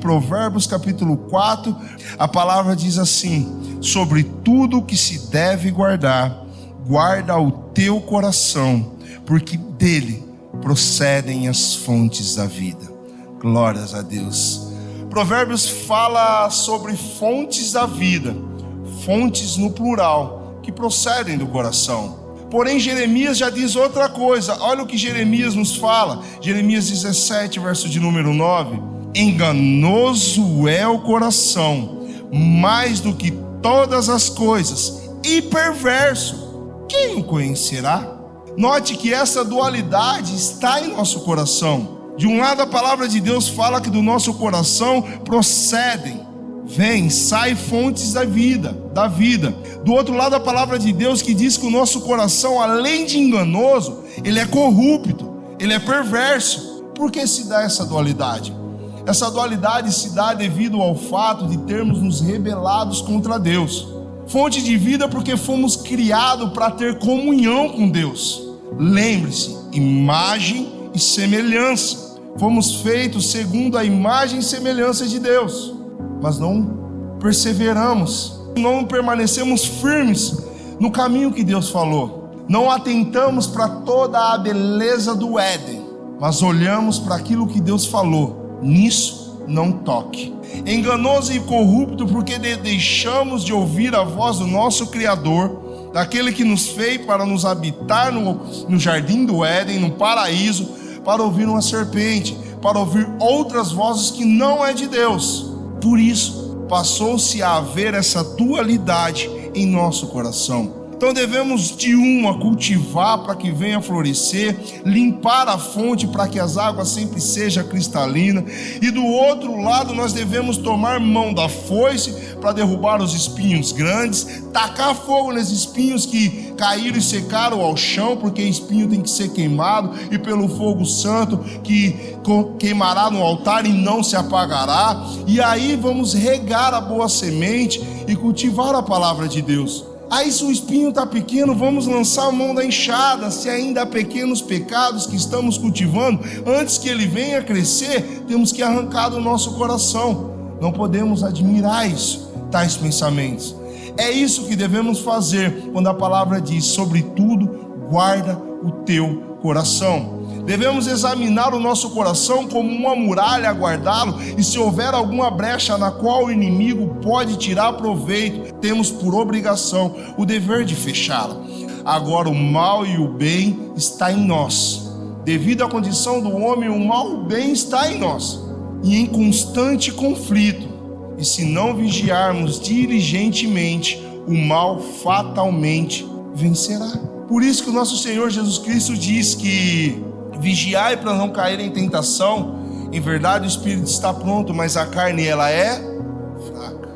Provérbios capítulo 4, a palavra diz assim: sobre tudo que se deve guardar, guarda o teu coração, porque dele procedem as fontes da vida. Glórias a Deus. Provérbios fala sobre fontes da vida, fontes no plural, que procedem do coração. Porém, Jeremias já diz outra coisa. Olha o que Jeremias nos fala. Jeremias 17, verso de número 9. Enganoso é o coração, mais do que todas as coisas, e perverso. Quem o conhecerá? Note que essa dualidade está em nosso coração. De um lado, a palavra de Deus fala que do nosso coração procedem, sai fontes da vida. Do outro lado, a palavra de Deus que diz que o nosso coração, além de enganoso, ele é corrupto, ele é perverso. Por que se dá essa dualidade? Essa dualidade se dá devido ao fato de termos nos rebelados contra Deus. Fonte de vida porque fomos criados para ter comunhão com Deus. Lembre-se, imagem e semelhança. Fomos feitos segundo a imagem e semelhança de Deus, mas não perseveramos, não permanecemos firmes no caminho que Deus falou. Não atentamos para toda a beleza do Éden, mas olhamos para aquilo que Deus falou. Nisso não toque. Enganoso e corrupto porque deixamos de ouvir a voz do nosso Criador, daquele que nos fez para nos habitar no jardim do Éden, no paraíso, para ouvir uma serpente, para ouvir outras vozes que não é de Deus. Por isso, passou-se a haver essa dualidade em nosso coração. Então devemos de uma cultivar para que venha florescer, limpar a fonte para que as águas sempre sejam cristalinas, e do outro lado nós devemos tomar mão da foice para derrubar os espinhos grandes, tacar fogo nesses espinhos que caíram e secaram ao chão, porque espinho tem que ser queimado, e pelo fogo santo que queimará no altar e não se apagará. E aí vamos regar a boa semente e cultivar a palavra de Deus. Aí, se o espinho está pequeno, vamos lançar a mão da enxada. Se ainda há pequenos pecados que estamos cultivando, antes que ele venha crescer, temos que arrancar do nosso coração. Não podemos admirar isso, tais pensamentos. É isso que devemos fazer quando a palavra diz: sobre tudo, guarda o teu coração. Devemos examinar o nosso coração como uma muralha, guardá-lo, e se houver alguma brecha na qual o inimigo pode tirar proveito, temos por obrigação o dever de fechá-la. Agora, o mal e o bem está em nós. Devido à condição do homem, o mal e o bem está em nós, e em constante conflito. E se não vigiarmos diligentemente, o mal fatalmente vencerá. Por isso que o nosso Senhor Jesus Cristo diz que vigiai para não cair em tentação. Em verdade o espírito está pronto, mas a carne ela é fraca.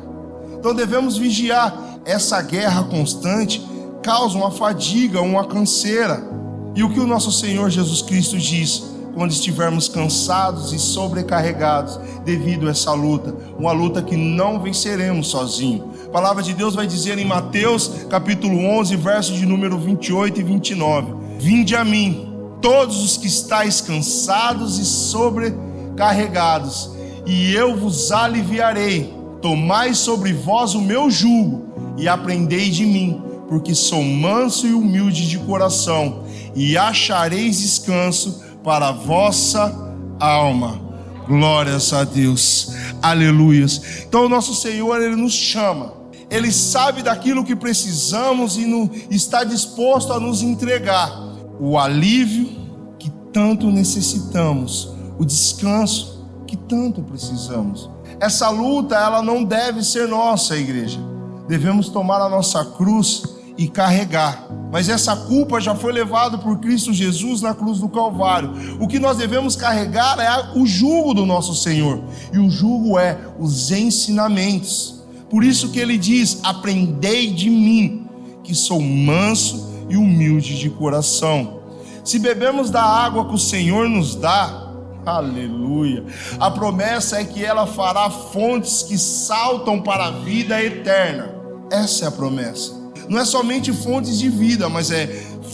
Então devemos vigiar. Essa guerra constante causa uma fadiga, uma canseira. E o que o nosso Senhor Jesus Cristo diz? Quando estivermos cansados e sobrecarregados devido a essa luta, uma luta que não venceremos sozinho. A palavra de Deus vai dizer em Mateus capítulo 11, versos de número 28 e 29: vinde a mim, todos os que estáis cansados e sobrecarregados, e eu vos aliviarei. Tomai sobre vós o meu jugo e aprendei de mim, porque sou manso e humilde de coração, e achareis descanso para a vossa alma. Glórias a Deus, aleluias. Então o nosso Senhor, Ele nos chama, Ele sabe daquilo que precisamos e está disposto a nos entregar o alívio que tanto necessitamos, o descanso que tanto precisamos. Essa luta, ela não deve ser nossa, igreja. Devemos tomar a nossa cruz e carregar. Mas essa culpa já foi levada por Cristo Jesus na cruz do Calvário. O que nós devemos carregar é o jugo do nosso Senhor. E o jugo é os ensinamentos. Por isso que Ele diz: aprendei de mim, que sou manso e humilde de coração. Se bebemos da água que o Senhor nos dá, aleluia, a promessa é que ela fará fontes que saltam para a vida eterna. Essa é a promessa. Não é somente fontes de vida, mas é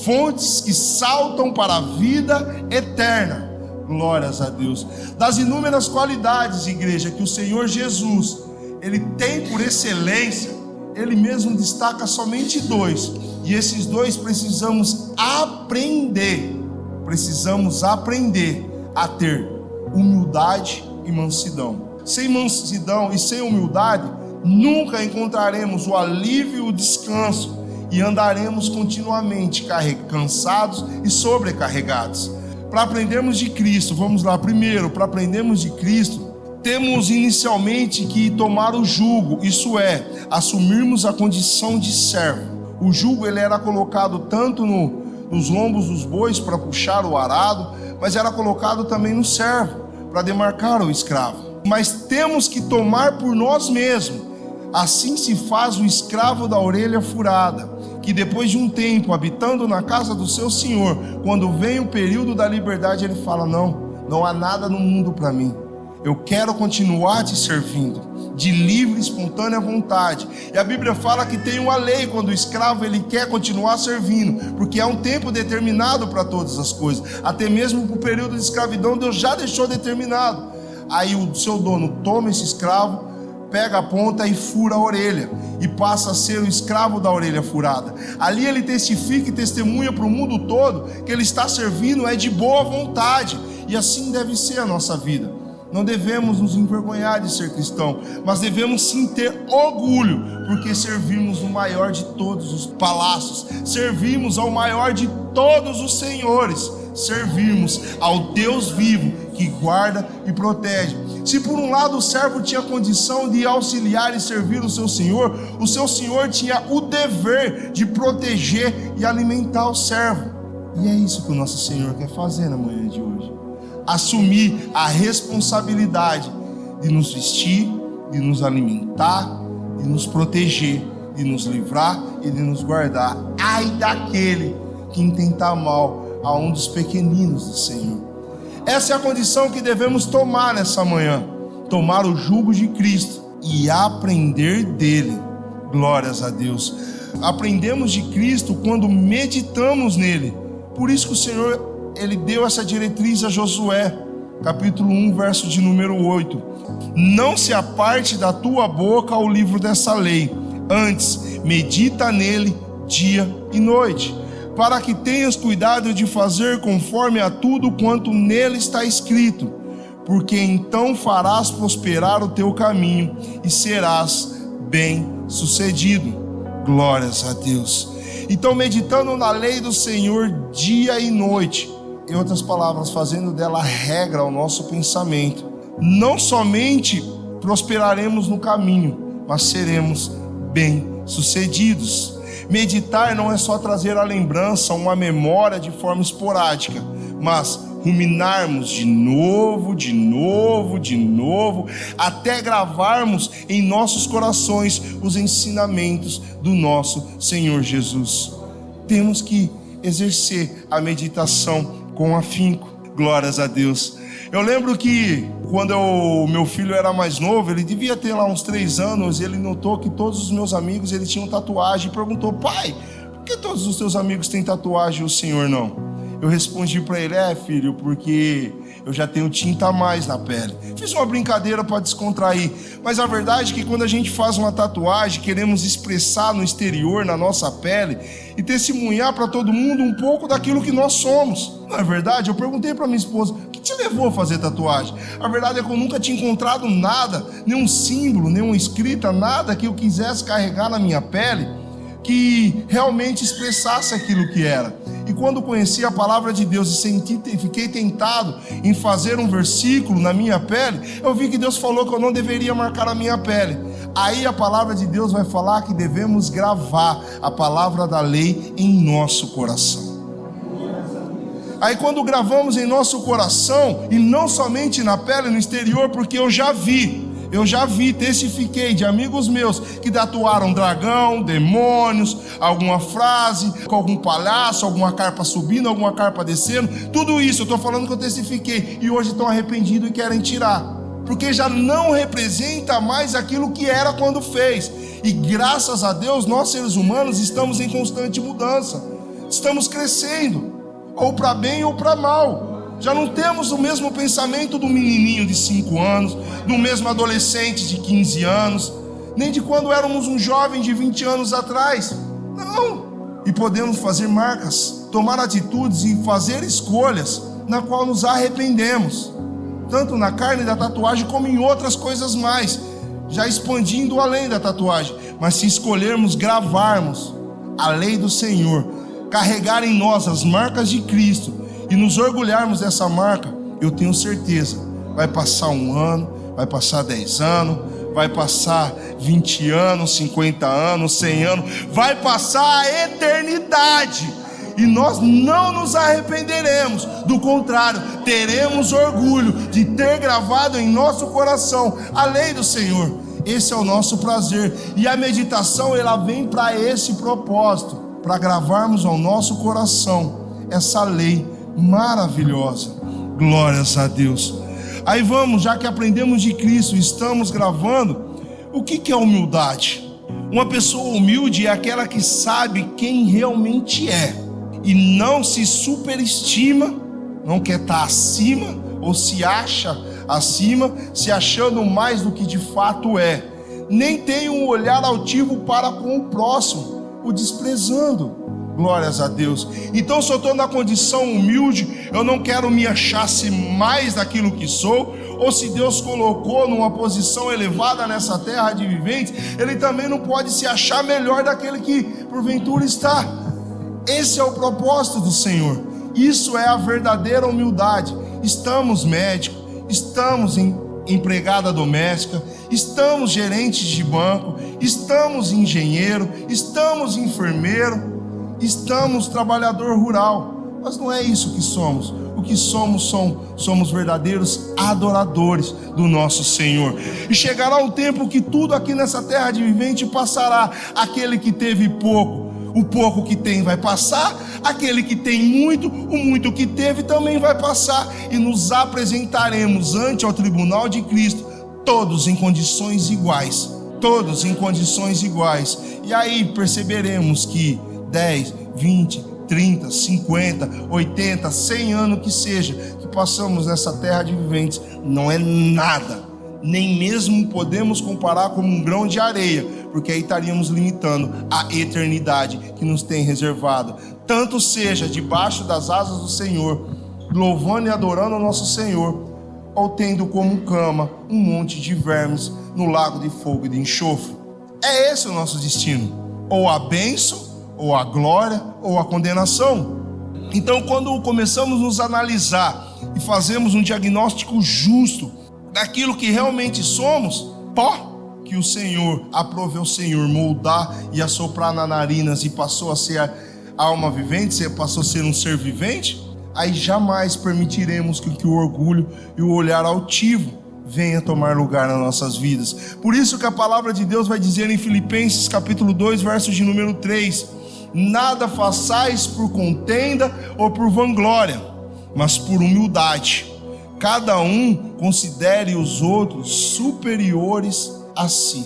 fontes que saltam para a vida eterna. Glórias a Deus. Das inúmeras qualidades, igreja, que o Senhor Jesus, Ele tem por excelência, Ele mesmo destaca somente 2. E esses 2 precisamos aprender a ter humildade e mansidão. Sem mansidão e sem humildade, nunca encontraremos o alívio e o descanso, e andaremos continuamente cansados e sobrecarregados. Para aprendermos de Cristo, vamos lá, primeiro, para aprendermos de Cristo, temos inicialmente que tomar o jugo, isso é, assumirmos a condição de servo. O jugo ele era colocado tanto nos lombos dos bois para puxar o arado, mas era colocado também no servo, para demarcar o escravo. Mas temos que tomar por nós mesmos. Assim se faz o escravo da orelha furada, que depois de um tempo habitando na casa do seu senhor, quando vem o período da liberdade, ele fala: não há nada no mundo para mim, eu quero continuar te servindo, de livre e espontânea vontade. E a Bíblia fala que tem uma lei quando o escravo ele quer continuar servindo, porque há um tempo determinado para todas as coisas, até mesmo para o período de escravidão Deus já deixou determinado. Aí o seu dono toma esse escravo, pega a ponta e fura a orelha, e passa a ser o escravo da orelha furada. Ali ele testifica e testemunha para o mundo todo que ele está servindo de boa vontade, e assim deve ser a nossa vida. Não devemos nos envergonhar de ser cristão, mas devemos sim ter orgulho, porque servimos o maior de todos os palácios, servimos ao maior de todos os senhores, servimos ao Deus vivo que guarda e protege. Se por um lado o servo tinha condição de auxiliar e servir o seu senhor tinha o dever de proteger e alimentar o servo. E é isso que o nosso Senhor quer fazer na manhã de hoje: assumir a responsabilidade de nos vestir, de nos alimentar, de nos proteger, de nos livrar e de nos guardar. Ai daquele que intentar mal a um dos pequeninos do Senhor. Essa é a condição que devemos tomar nessa manhã: tomar o jugo de Cristo e aprender dele. Glórias a Deus. Aprendemos de Cristo quando meditamos nele. Por isso que o Senhor ele deu essa diretriz a Josué, capítulo 1, verso de número 8: não se aparte da tua boca o livro dessa lei, antes medita nele dia e noite, para que tenhas cuidado de fazer conforme a tudo quanto nele está escrito, porque então farás prosperar o teu caminho e serás bem-sucedido. Glórias a Deus. Então, meditando na lei do Senhor dia e noite, em outras palavras, fazendo dela regra ao nosso pensamento, não somente prosperaremos no caminho, mas seremos bem-sucedidos. Meditar não é só trazer a lembrança, uma memória de forma esporádica, mas ruminarmos de novo, até gravarmos em nossos corações os ensinamentos do nosso Senhor Jesus. Temos que exercer a meditação com afinco. Glórias a Deus. Eu lembro que quando meu filho era mais novo, ele devia ter lá uns 3 anos, ele notou que todos os meus amigos ele tinham tatuagem e perguntou: pai, por que todos os teus amigos têm tatuagem e o senhor não? Eu respondi para ele: filho, porque eu já tenho tinta a mais na pele. Fiz uma brincadeira para descontrair, mas a verdade é que quando a gente faz uma tatuagem, queremos expressar no exterior, na nossa pele, e testemunhar para todo mundo um pouco daquilo que nós somos. Não é verdade? Eu perguntei para minha esposa: o que te levou a fazer tatuagem? A verdade é que eu nunca tinha encontrado nada, nenhum símbolo, nenhuma escrita, nada que eu quisesse carregar na minha pele que realmente expressasse aquilo que era. E quando conheci a palavra de Deus e fiquei tentado em fazer um versículo na minha pele, eu vi que Deus falou que eu não deveria marcar a minha pele. Aí a palavra de Deus vai falar que devemos gravar a palavra da lei em nosso coração. Aí quando gravamos em nosso coração, e não somente na pele, no exterior, porque eu já vi, testifiquei de amigos meus que tatuaram dragão, demônios, alguma frase, com algum palhaço, alguma carpa subindo, alguma carpa descendo, tudo isso eu estou falando que eu testifiquei, e hoje estão arrependidos e querem tirar, porque já não representa mais aquilo que era quando fez. E graças a Deus, nós seres humanos estamos em constante mudança, estamos crescendo, ou para bem ou para mal. Já não temos o mesmo pensamento do menininho de 5 anos, do mesmo adolescente de 15 anos, nem de quando éramos um jovem de 20 anos atrás. Não. E podemos fazer marcas, tomar atitudes e fazer escolhas na qual nos arrependemos, tanto na carne da tatuagem como em outras coisas mais, já expandindo além da tatuagem. Mas se escolhermos gravarmos a lei do Senhor, carregar em nós as marcas de Cristo e nos orgulharmos dessa marca, eu tenho certeza, vai passar 1 ano, vai passar 10 anos, vai passar 20 anos, 50 anos, 100 anos, vai passar a eternidade, e nós não nos arrependeremos. Do contrário, teremos orgulho de ter gravado em nosso coração a lei do Senhor. Esse é o nosso prazer, e a meditação ela vem para esse propósito, para gravarmos ao nosso coração essa lei maravilhosa. Glórias a Deus. Aí vamos, já que aprendemos de Cristo, estamos gravando, o que é humildade? Uma pessoa humilde é aquela que sabe quem realmente é e não se superestima, não quer estar acima ou se acha acima, se achando mais do que de fato é, nem tem um olhar altivo para com o próximo, o desprezando. Glórias a Deus. Então, se eu estou na condição humilde, eu não quero me achar-se mais daquilo que sou, ou se Deus colocou numa posição elevada nessa terra de viventes, Ele também não pode se achar melhor daquele que porventura está. Esse é o propósito do Senhor. Isso é a verdadeira humildade. Estamos médicos, estamos empregada doméstica, estamos gerentes de banco, estamos engenheiro, estamos enfermeiro, estamos trabalhador rural, mas não é isso que somos. O que somos verdadeiros adoradores do nosso Senhor. E chegará o tempo que tudo aqui nessa terra de vivente passará. Aquele que teve pouco, o pouco que tem vai passar. Aquele que tem muito, o muito que teve também vai passar. E nos apresentaremos ante ao tribunal de Cristo, todos em condições iguais. Todos em condições iguais. E aí perceberemos que 10, 20, 30, 50, 80, 100 anos que seja, que passamos nessa terra de viventes, não é nada, nem mesmo podemos comparar com um grão de areia, porque aí estaríamos limitando a eternidade que nos tem reservado. Tanto seja debaixo das asas do Senhor, louvando e adorando o nosso Senhor, ou tendo como cama um monte de vermes no lago de fogo e de enxofre. É esse o nosso destino, ou a bênção, ou a glória, ou a condenação. Então, quando começamos a nos analisar e fazemos um diagnóstico justo daquilo que realmente somos, pó que o Senhor, aprove ao Senhor moldar e assoprar nas narinas e passou a ser a alma vivente, passou a ser um ser vivente, aí jamais permitiremos que o orgulho e o olhar altivo venha tomar lugar nas nossas vidas. Por isso que a palavra de Deus vai dizer em Filipenses capítulo 2, verso de número 3, nada façais por contenda ou por vanglória, mas por humildade. Cada um considere os outros superiores a si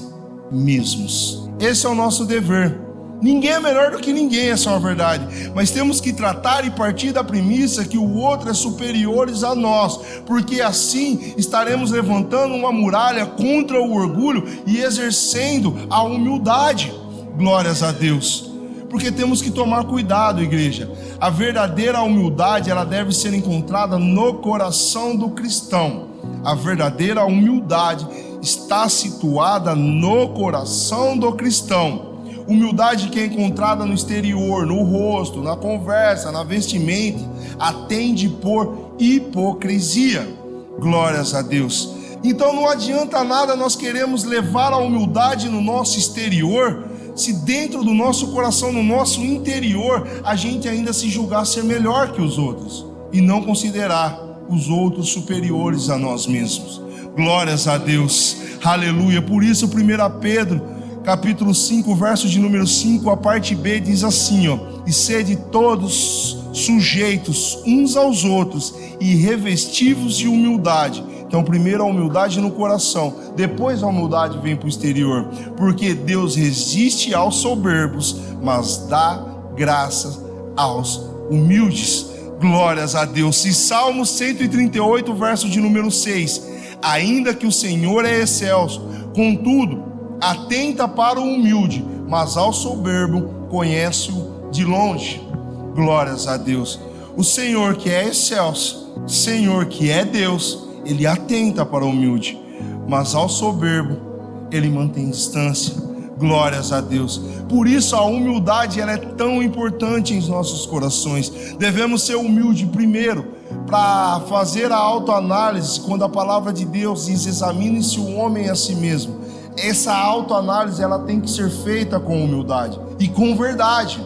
mesmos. Esse é o nosso dever. Ninguém é melhor do que ninguém, essa é uma verdade. Mas temos que tratar e partir da premissa que o outro é superior a nós, porque assim estaremos levantando uma muralha contra o orgulho e exercendo a humildade. Glórias a Deus. Porque temos que tomar cuidado, igreja. A verdadeira humildade, ela deve ser encontrada no coração do cristão. A verdadeira humildade está situada no coração do cristão. Humildade que é encontrada no exterior, no rosto, na conversa, na vestimenta, atende por hipocrisia. Glórias a Deus. Então não adianta nada nós queremos levar a humildade no nosso exterior, se dentro do nosso coração, no nosso interior, a gente ainda se julgar ser melhor que os outros e não considerar os outros superiores a nós mesmos. Glórias a Deus, aleluia. Por isso 1 Pedro capítulo 5, verso de número 5, a parte B diz assim, e sede todos sujeitos uns aos outros e revestivos de humildade. Então primeiro a humildade no coração, depois a humildade vem para o exterior, porque Deus resiste aos soberbos, mas dá graça aos humildes. Glórias a Deus. E Salmo 138, verso de número 6. Ainda que o Senhor é excelso, contudo, atenta para o humilde, mas ao soberbo conhece-o de longe. Glórias a Deus. O Senhor que é excelso, o Senhor que é Deus, Ele atenta para o humilde, mas ao soberbo Ele mantém distância. Glórias a Deus. Por isso a humildade ela é tão importante em nossos corações. Devemos ser humildes primeiro, para fazer a autoanálise, quando a palavra de Deus diz: examine-se o homem a si mesmo. Essa autoanálise ela tem que ser feita com humildade e com verdade,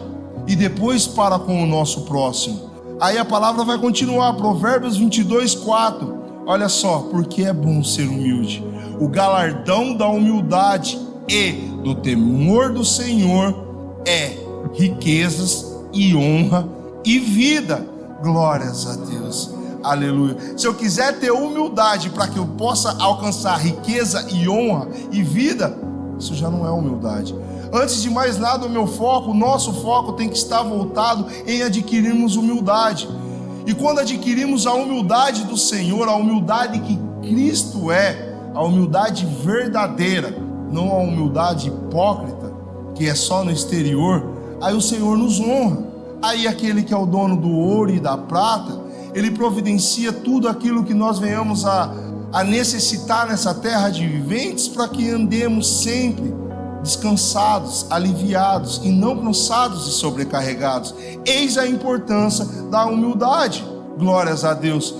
e depois para com o nosso próximo. Aí a palavra vai continuar, Provérbios 22, 4. Olha só, porque é bom ser humilde. O galardão da humildade e do temor do Senhor é riquezas e honra e vida. Glórias a Deus. Aleluia. Se eu quiser ter humildade para que eu possa alcançar riqueza e honra e vida, isso já não é humildade. Antes de mais nada, o nosso foco tem que estar voltado em adquirirmos humildade. E quando adquirimos a humildade do Senhor, a humildade que Cristo é, a humildade verdadeira, não a humildade hipócrita, que é só no exterior, aí o Senhor nos honra. Aí aquele que é o dono do ouro e da prata, Ele providencia tudo aquilo que nós venhamos a necessitar nessa terra de viventes, para que andemos sempre descansados, aliviados e não cansados e sobrecarregados. Eis a importância da humildade. Glórias a Deus.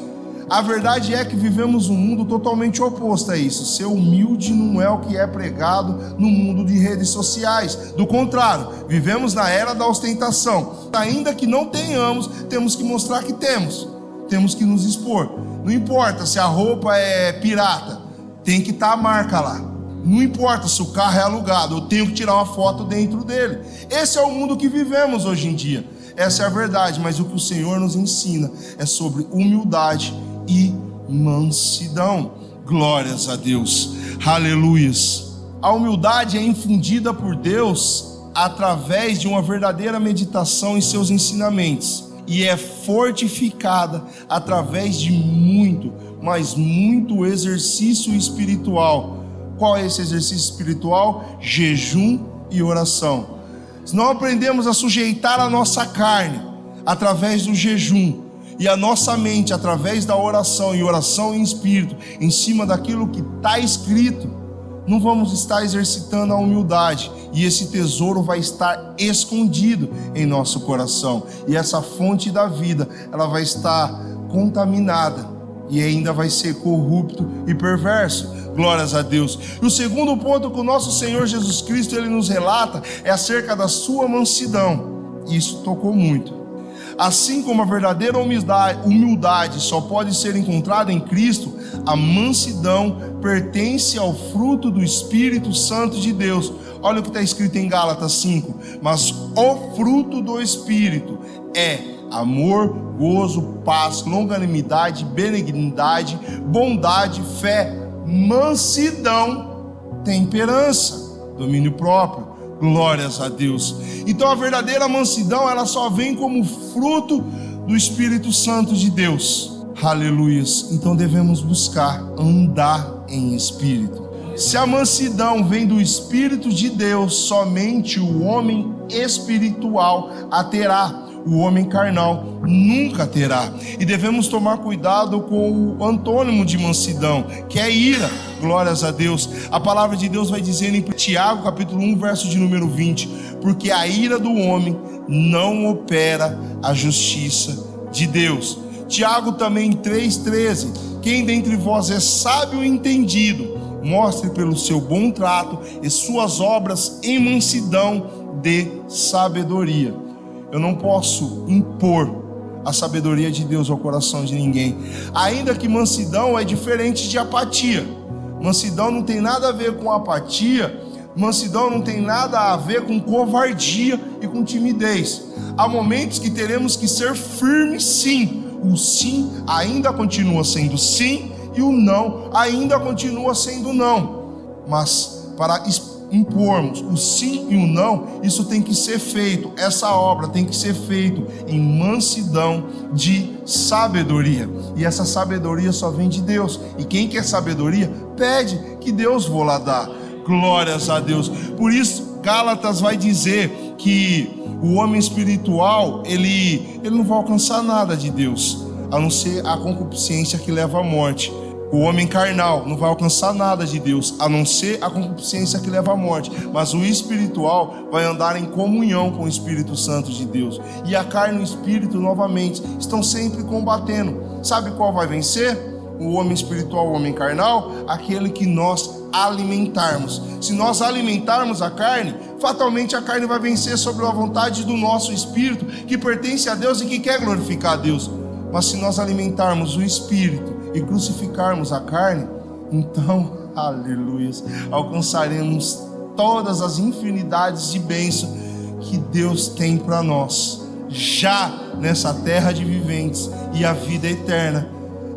A verdade é que vivemos um mundo totalmente oposto a isso. Ser humilde não é o que é pregado no mundo de redes sociais. Do contrário, vivemos na era da ostentação. Ainda que não tenhamos, temos que mostrar que temos. Temos que nos expor. Não importa se a roupa é pirata, tem que estar a marca lá. Não importa se o carro é alugado, eu tenho que tirar uma foto dentro dele. Esse é o mundo que vivemos hoje em dia. Essa é a verdade, mas o que o Senhor nos ensina é sobre humildade e mansidão. Glórias a Deus. Aleluias. A humildade é infundida por Deus através de uma verdadeira meditação em seus ensinamentos, e é fortificada através de muito, mas muito exercício espiritual. Qual é esse exercício espiritual? Jejum e oração. Se não aprendemos a sujeitar a nossa carne através do jejum, e a nossa mente através da oração, e oração em espírito, em cima daquilo que está escrito, não vamos estar exercitando a humildade, e esse tesouro vai estar escondido em nosso coração, e essa fonte da vida, ela vai estar contaminada, e ainda vai ser corrupto e perverso. Glórias a Deus. E o segundo ponto que o nosso Senhor Jesus Cristo ele nos relata é acerca da sua mansidão. Isso tocou muito. Assim como a verdadeira humildade só pode ser encontrada em Cristo, a mansidão pertence ao fruto do Espírito Santo de Deus. Olha o que está escrito em Gálatas 5. Mas o fruto do Espírito é amor, gozo, paz, longanimidade, benignidade, bondade, fé, mansidão, temperança, domínio próprio. Glórias a Deus. Então a verdadeira mansidão, ela só vem como fruto do Espírito Santo de Deus. Aleluias. Então devemos buscar andar em espírito. Se a mansidão vem do Espírito de Deus, somente o homem espiritual a terá. O homem carnal nunca terá. E devemos tomar cuidado com o antônimo de mansidão, que é ira. Glórias a Deus. A palavra de Deus vai dizer em Tiago capítulo 1, verso de número 20: porque a ira do homem não opera a justiça de Deus. Tiago também 3,13: quem dentre vós é sábio e entendido, mostre pelo seu bom trato e suas obras em mansidão de sabedoria. Eu não posso impor a sabedoria de Deus ao coração de ninguém. Ainda que mansidão é diferente de apatia. Mansidão não tem nada a ver com apatia. Mansidão não tem nada a ver com covardia e com timidez. Há momentos que teremos que ser firmes, sim. O sim ainda continua sendo sim, e o não ainda continua sendo não. Mas para impormos o sim e o não, isso tem que ser feito, essa obra tem que ser feita em mansidão de sabedoria. E essa sabedoria só vem de Deus. E quem quer sabedoria, pede que Deus vou lá dar. Glórias a Deus. Por isso, Gálatas vai dizer que o homem espiritual, ele não vai alcançar nada de Deus, a não ser a concupiscência que leva à morte. O homem carnal não vai alcançar nada de Deus, a não ser a concupiscência que leva à morte. Mas o espiritual vai andar em comunhão com o Espírito Santo de Deus. E a carne e o espírito, novamente, estão sempre combatendo. Sabe qual vai vencer? O homem espiritual, o homem carnal? Aquele que nós alimentarmos. Se nós alimentarmos a carne, fatalmente a carne vai vencer sobre a vontade do nosso espírito, que pertence a Deus e que quer glorificar a Deus. Mas se nós alimentarmos o espírito e crucificarmos a carne, então, aleluia, alcançaremos todas as infinidades de bênçãos que Deus tem para nós, já nessa terra de viventes, e a vida eterna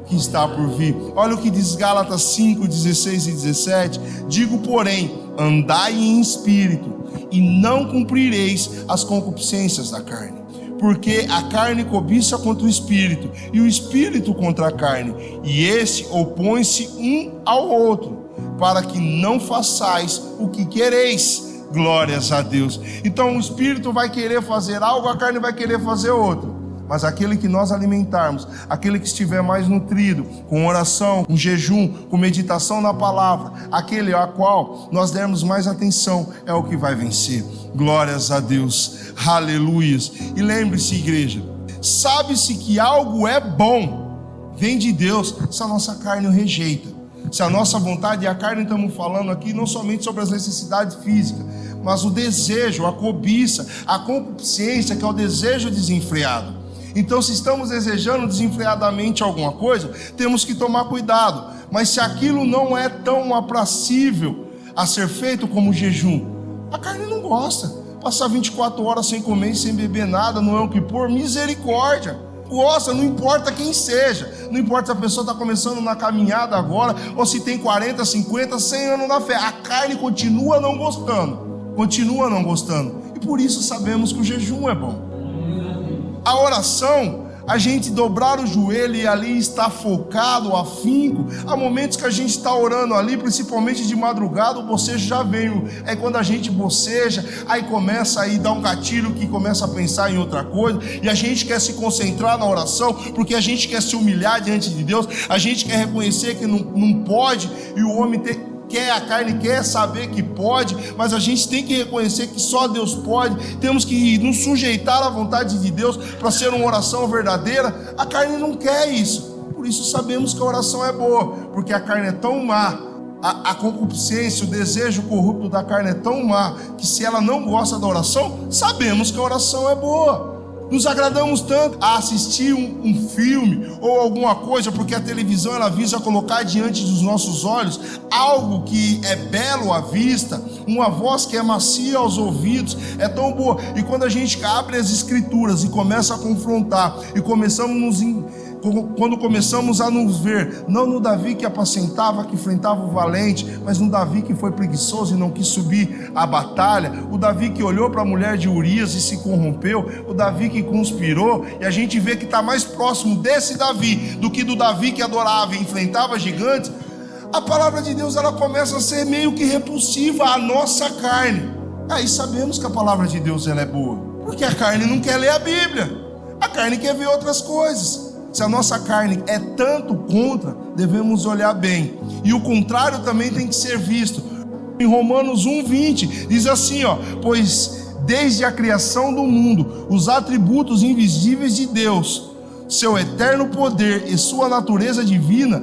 que está por vir. Olha o que diz Gálatas 5, 16 e 17. Digo, porém, andai em espírito, e não cumprireis as concupiscências da carne. Porque a carne cobiça contra o espírito, e o espírito contra a carne, e este opõe-se um ao outro, para que não façais o que quereis. Glórias a Deus. Então o espírito vai querer fazer algo, a carne vai querer fazer outro. Mas aquele que nós alimentarmos, aquele que estiver mais nutrido, com oração, com jejum, com meditação na palavra, aquele a qual nós dermos mais atenção, é o que vai vencer. Glórias a Deus, aleluias. E lembre-se, igreja, sabe-se que algo é bom, vem de Deus, se a nossa carne o rejeita. Se a nossa vontade, e a carne estamos falando aqui não somente sobre as necessidades físicas, mas o desejo, a cobiça, a concupiscência, que é o desejo desenfreado. Então, se estamos desejando desenfreadamente alguma coisa, temos que tomar cuidado. Mas se aquilo não é tão aprazível a ser feito como o jejum, a carne não gosta. Passar 24 horas sem comer e sem beber nada no Yom Kippur, misericórdia. Gosta, não importa quem seja. Não importa se a pessoa está começando na caminhada agora, ou se tem 40, 50, 100 anos na fé. A carne continua não gostando. Continua não gostando. E por isso sabemos que o jejum é bom. A oração, a gente dobrar o joelho e ali estar focado, afinco. Há momentos que a gente está orando ali, principalmente de madrugada, o bocejo já veio. É quando a gente boceja, aí começa a dar um gatilho que começa a pensar em outra coisa, e a gente quer se concentrar na oração, porque a gente quer se humilhar diante de Deus, a gente quer reconhecer que não pode, e o homem a carne quer saber que pode, mas a gente tem que reconhecer que só Deus pode. Temos que nos sujeitar à vontade de Deus para ser uma oração verdadeira. A carne não quer isso, por isso sabemos que a oração é boa, porque a carne é tão má, a concupiscência, o desejo corrupto da carne é tão má, que se ela não gosta da oração, sabemos que a oração é boa. Nos agradamos tanto a assistir um filme ou alguma coisa, porque a televisão ela visa colocar diante dos nossos olhos algo que é belo à vista, uma voz que é macia aos ouvidos, é tão boa. E quando a gente abre as escrituras e começa a confrontar, e quando começamos a nos ver, não no Davi que apacentava, que enfrentava o valente, mas no Davi que foi preguiçoso e não quis subir a batalha, o Davi que olhou para a mulher de Urias e se corrompeu, o Davi que conspirou, e a gente vê que está mais próximo desse Davi do que do Davi que adorava e enfrentava gigantes. A palavra de Deus ela começa a ser meio que repulsiva à nossa carne. Aí sabemos que a palavra de Deus ela é boa, porque a carne não quer ler a Bíblia, a carne quer ver outras coisas. Se a nossa carne é tanto contra, devemos olhar bem. E o contrário também tem que ser visto. Em Romanos 1:20 diz assim, pois desde a criação do mundo, os atributos invisíveis de Deus, seu eterno poder e sua natureza divina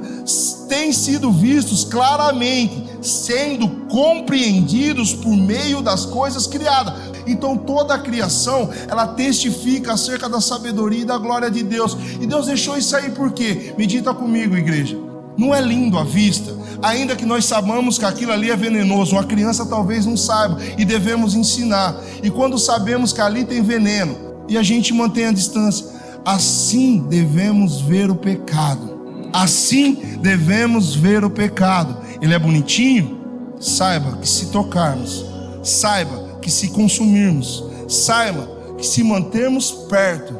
têm sido vistos claramente, sendo compreendidos por meio das coisas criadas. Então toda a criação, ela testifica acerca da sabedoria e da glória de Deus. E Deus deixou isso aí por quê? Medita comigo, igreja. Não é lindo à vista? Ainda que nós sabemos que aquilo ali é venenoso, uma criança talvez não saiba, e devemos ensinar. E quando sabemos que ali tem veneno, e a gente mantém a distância, assim devemos ver o pecado. Assim devemos ver o pecado. Ele é bonitinho? saiba que se tocarmos, saiba que se consumirmos, saiba que se mantermos perto,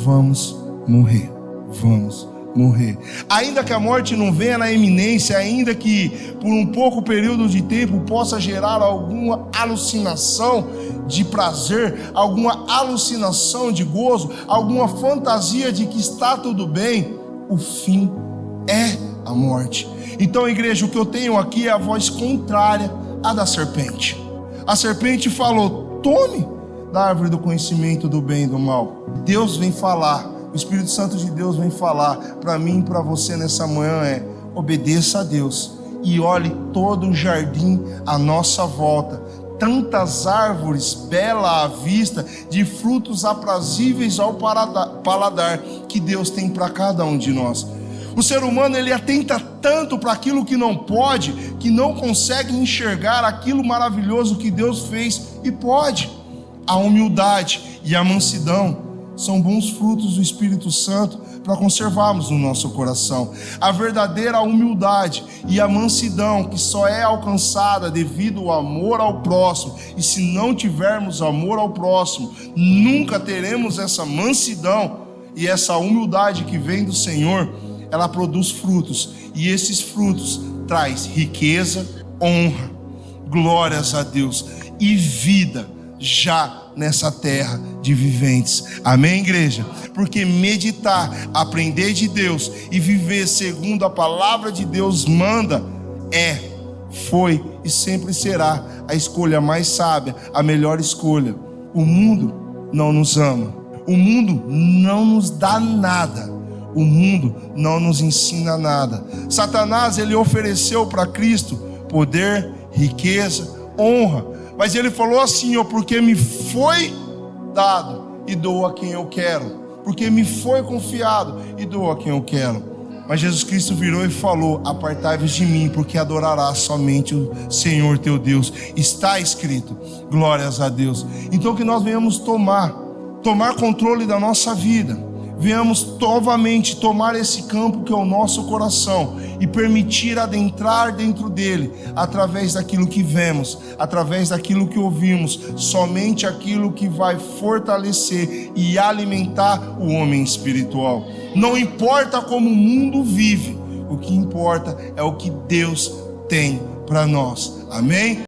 vamos morrer. Vamos morrer. Ainda que a morte não venha na iminência, ainda que por um pouco período de tempo possa gerar alguma alucinação de prazer, alguma alucinação de gozo, alguma fantasia de que está tudo bem, o fim é a morte. Então, igreja, o que eu tenho aqui é a voz contrária à da serpente. A serpente falou: tome da árvore do conhecimento do bem e do mal. Deus vem falar, o Espírito Santo de Deus vem falar para mim e para você nessa manhã: obedeça a Deus e olhe todo o jardim à nossa volta. Tantas árvores belas à vista, de frutos aprazíveis ao paladar, que Deus tem para cada um de nós. O ser humano, ele atenta tanto para aquilo que não pode, que não consegue enxergar aquilo maravilhoso que Deus fez e pode. A humildade e a mansidão são bons frutos do Espírito Santo para conservarmos no nosso coração. A verdadeira humildade e a mansidão, que só é alcançada devido ao amor ao próximo, e se não tivermos amor ao próximo, nunca teremos essa mansidão e essa humildade que vem do Senhor. Ela produz frutos, e esses frutos traz riqueza, honra, glórias a Deus e vida já nessa terra de viventes. Amém, igreja? Porque meditar, aprender de Deus e viver segundo a palavra de Deus manda foi e sempre será a escolha mais sábia, a melhor escolha. O mundo não nos ama, o mundo não nos dá nada, o mundo não nos ensina nada. Satanás, ele ofereceu para Cristo poder, riqueza, honra, mas ele falou assim: porque me foi dado e dou a quem eu quero, porque me foi confiado e dou a quem eu quero. Mas Jesus Cristo virou e falou: apartai-vos de mim, porque adorarás somente o Senhor teu Deus. Está escrito. Glórias a Deus. Então que nós venhamos tomar controle da nossa vida, venhamos novamente tomar esse campo que é o nosso coração e permitir adentrar dentro dele, através daquilo que vemos, através daquilo que ouvimos, somente aquilo que vai fortalecer e alimentar o homem espiritual. Não importa como o mundo vive, o que importa é o que Deus tem para nós. Amém?